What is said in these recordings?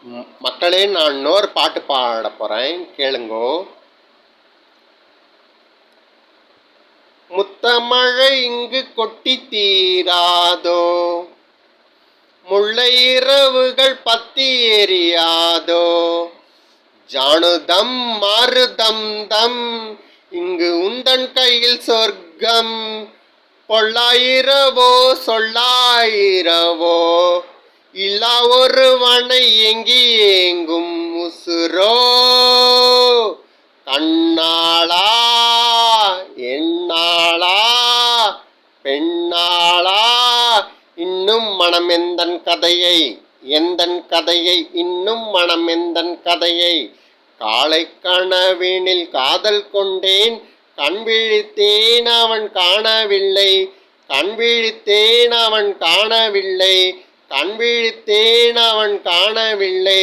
மக்களே, நான் இன்னொரு பாட்டு பாட போறேன், கேளுங்கோ. முத்தமழை இங்கு கொட்டி தீராதோ, முல்லை இரவுகள் பத்தி எரியாதோ, ஜானுதம் மாறுதம் தம் இங்கு உந்தன் கையில் சொர்க்கம், பொல்லாயிரவோ சொல்லாயிரவோ இல்லா ஒருவனை எங்கி ஏங்கும் உசுரோ, கண்ணாளா என்னாளா பெண்ணாளா இன்னும் மனம் எந்தன் கதையை, எந்தன் கதையை இன்னும் மனம் எந்தன் கதையை, காலை கனவினில் காதல் கொண்டேன், கண் விழித்தேன் அவன் காணவில்லை, கண் விழித்தேன் அவன் காணவில்லை, கண் விழித்தேன் அவன் காணவில்லை,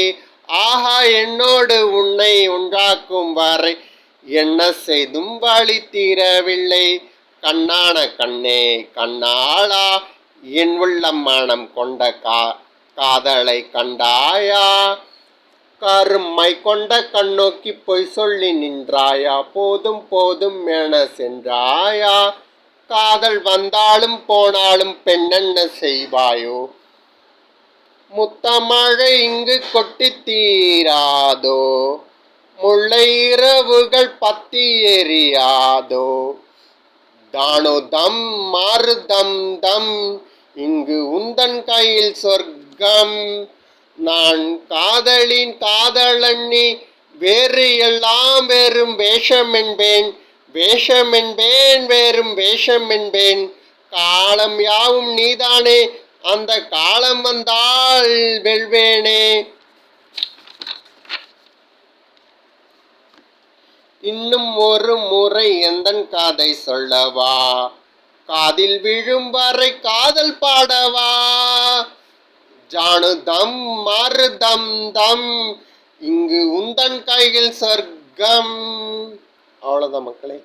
ஆஹா என்னோடு உன்னை உண்டாக்கும் வரை என்ன செய்தும் வழி தீரவில்லை, கண்ணான கண்ணே கண்ணாளா என் உள்ளம் மனம் கொண்ட காதலை கண்டாயா, கருமை கொண்ட கண்ணோக்கி பொய் சொல்லி நின்றாயா, போதும் போதும் என சென்றாயா, காதல் வந்தாலும் போனாலும் பெண்ணென்ன செய்வாயோ, முத்தமழை இங்கு கொட்டி தீராதோ, முல்லை இரவுகள் பத்தி எரியாதோ, தானுதம் மாறுதம் தம் இங்கு உந்தன் கையில் சொர்க்கம், நான் காதலின் காதலன்னி வேறு எல்லாம் வெறும் வேஷம் என்பேன், வேஷம் என்பேன் வேறும் வேஷம் என்பேன், காலம் யாவும் நீதானே அந்த காலம் வந்தால் வெல்வேனே, இன்னும் ஒரு முறை எந்தன் கதை சொல்லவா, காதில் விழும் வரை காதல் பாடவா, ஜானுதம் மாறுதம் தம் இங்கு உந்தன் கையில் சொர்க்கம். அவ்வளோதான் மக்களே.